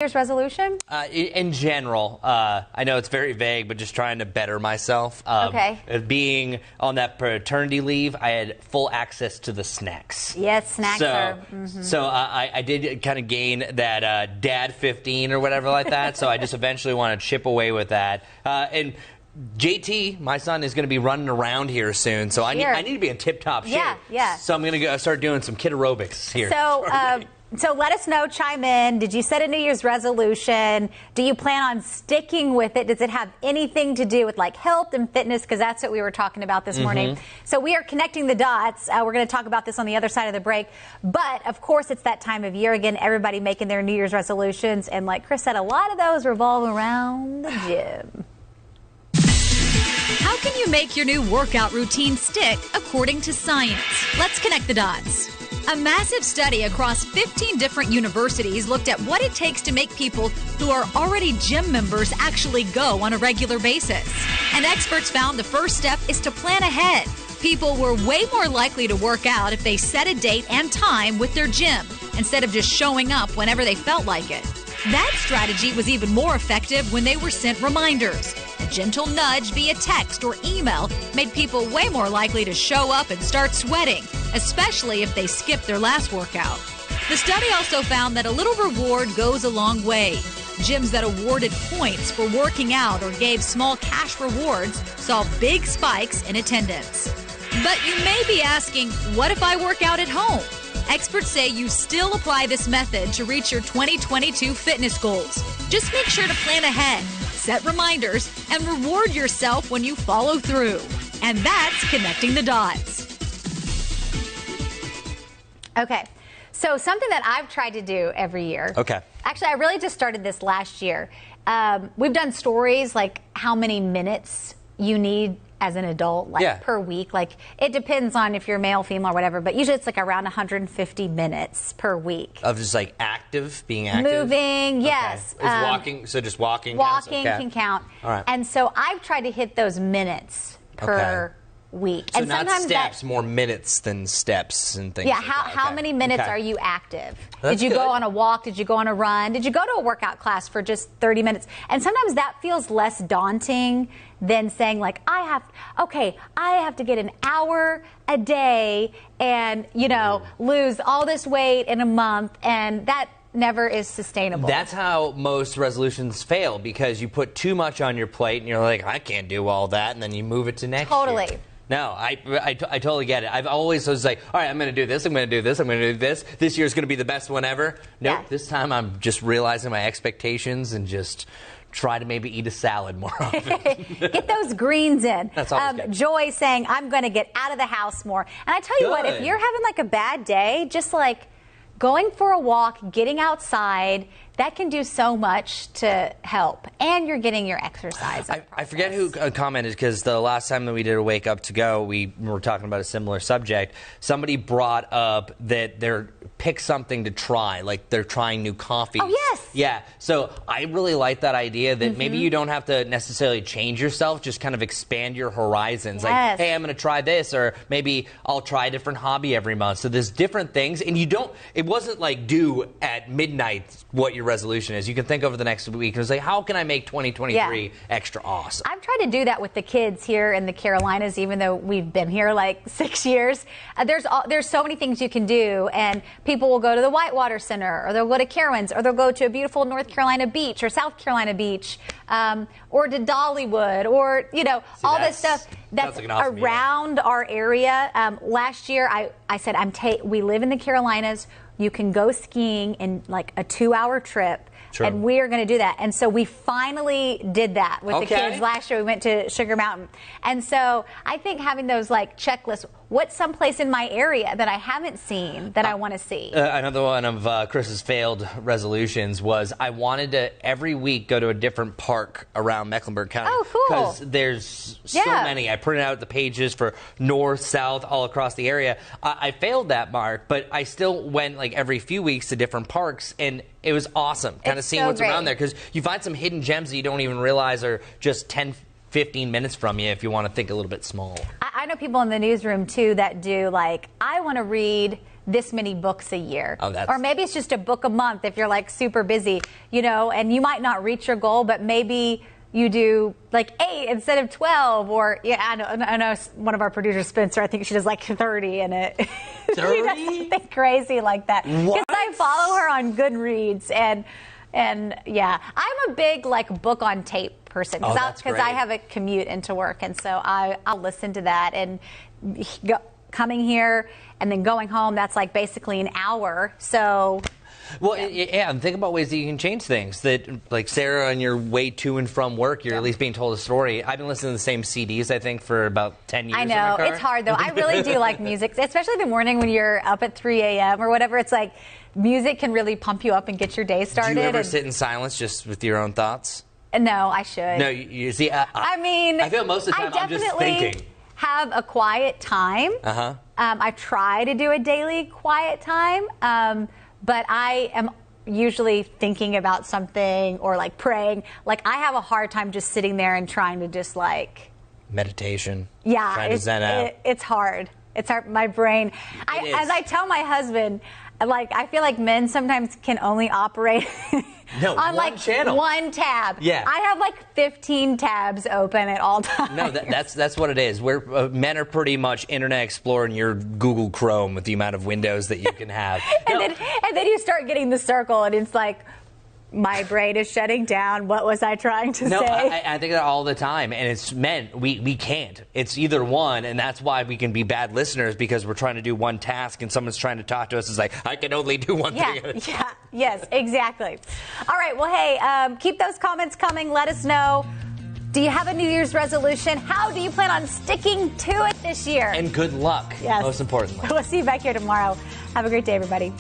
Year's resolution? In general, I know it's very vague, but just trying to better myself. Okay. Being on that paternity leave, I had full access to the snacks. Yes, snacks are. So I did kind of gain that dad 15 or whatever like that. So I just eventually want to chip away with that. And JT, my son, is going to be running around here soon, so I need to be in tip-top shape. Yeah. So I'm going to start doing some kid aerobics here. So let us know, chime in. Did you set a New Year's resolution? Do you plan on sticking with it? Does it have anything to do with like health and fitness? Because that's what we were talking about this morning. So we are connecting the dots. We're going to talk about this on the other side of the break. But of course, it's that time of year again, everybody making their New Year's resolutions. And like Chris said, a lot of those revolve around the gym. How can you make your new workout routine stick according to science? Let's connect the dots. A massive study across 15 different universities looked at what it takes to make people who are already gym members actually go on a regular basis. And experts found the first step is to plan ahead. People were way more likely to work out if they set a date and time with their gym instead of just showing up whenever they felt like it. That strategy was even more effective when they were sent reminders. A gentle nudge via text or email made people way more likely to show up and start sweating, especially if they skipped their last workout. The study also found that a little reward goes a long way. Gyms that awarded points for working out or gave small cash rewards saw big spikes in attendance. But you may be asking, what if I work out at home? Experts say you still apply this method to reach your 2022 fitness goals. Just make sure to plan ahead, set reminders, and reward yourself when you follow through. And that's connecting the dots. Okay. So something that I've tried to do every year. Okay. Actually, I really just started this last year. We've done stories like how many minutes you need as an adult, like per week. Like it depends on if you're male, female, or whatever, but usually it's like around 150 minutes per week. Of just like being active? Moving, yes. Is walking, so just walking? Walking can count. All right. And so I've tried to hit those minutes per week. So and not sometimes steps, more minutes than steps and things like that. How many minutes are you active? That's Did you good. go on a walk? Did you go on a run? Did you go to a workout class for just 30 minutes? And sometimes that feels less daunting than saying like, I have to get an hour a day and, lose all this weight in a month, and that never is sustainable. That's how most resolutions fail, because you put too much on your plate and you're like, I can't do all that, and then you move it to next year. No, I totally get it. I've always was like, all right, I'm going to do this, I'm going to do this, I'm going to do this. This year's going to be the best one ever. Nope, this time I'm just realizing my expectations and just try to maybe eat a salad more often. Get those greens in. That's always good. Joy saying, I'm going to get out of the house more. And I tell you what, if you're having like a bad day, just like going for a walk, getting outside, that can do so much to help. And you're getting your exercise. I forget who commented, because the last time that we did a Wake Up to Go, we were talking about a similar subject. Somebody brought up that they're pick something to try, like they're trying new coffees. Oh, yes. Yeah. So I really like that idea that maybe you don't have to necessarily change yourself, just kind of expand your horizons. Yes. Like, hey, I'm going to try this, or maybe I'll try a different hobby every month. So there's different things, and it wasn't like due at midnight what your resolution is. You can think over the next week and say, how can I make 2023 extra awesome? I've tried to do that with the kids here in the Carolinas, even though we've been here like 6 years. There's so many things you can do, and people will go to the Whitewater Center, or they'll go to Carowinds, or they'll go to a beautiful North Carolina beach or South Carolina beach, or to Dollywood, or all this stuff that's like awesome around our area. Last year, I said, we live in the Carolinas. You can go skiing in like a 2-hour trip. Sure. And we are going to do that. And so we finally did that with the kids last year. We went to Sugar Mountain. And so I think having those like checklists, what's someplace in my area that I haven't seen that I want to see? Another one of Chris's failed resolutions was I wanted to every week go to a different park around Mecklenburg County. Oh, cool. Because there's so many. I printed out the pages for north, south, all across the area. I failed that mark, but I still went like every few weeks to different parks, and it was awesome kind of seeing what's around there, because you find some hidden gems that you don't even realize are just 10-15 minutes from you if you want to think a little bit small. I know people in the newsroom too that do like, I want to read this many books a year. Oh, or maybe it's just a book a month if you're like super busy, you know, and you might not reach your goal, but maybe you do like 8 instead of 12, or yeah, I know one of our producers, Spencer, I think she does like 30 in it. 30? She does something crazy like that. Because I follow her on Goodreads, and yeah, I'm a big like book on tape person because I have a commute into work, and so I'll listen to that, and coming here and then going home, that's like basically an hour. So. Well, yeah, and think about ways that you can change things. That, like Sarah, on your way to and from work, you're at least being told a story. I've been listening to the same CDs, I think, for about 10 years. I know. In my car. It's hard, though. I really do like music, especially in the morning when you're up at 3 a.m. or whatever. It's like music can really pump you up and get your day started. Do you ever sit in silence just with your own thoughts? No, I should. No, you see, I mean, I feel most of the time I'm just thinking. Have a quiet time. I try to do a daily quiet time, but I am usually thinking about something or like praying. Like I have a hard time just sitting there and trying to just like meditation. Yeah, trying to zen out. It's hard. It's hard. My brain. As I tell my husband, like I feel like men sometimes can only operate on like channel. One tab. Yeah. I have like 15 tabs open at all times. No, that's what it is. Men are pretty much Internet Explorer in your Google Chrome with the amount of windows that you can have. and then you start getting the circle, and it's like, my brain is shutting down. What was I trying to say? No, I think that all the time, and it's men. We can't. It's either one, and that's why we can be bad listeners, because we're trying to do one task, and someone's trying to talk to us. It's like, I can only do one thing at a time. Yeah, yes, exactly. All right, well, hey, keep those comments coming. Let us know. Do you have a New Year's resolution? How do you plan on sticking to it this year? And good luck, yes. Most importantly. We'll see you back here tomorrow. Have a great day, everybody.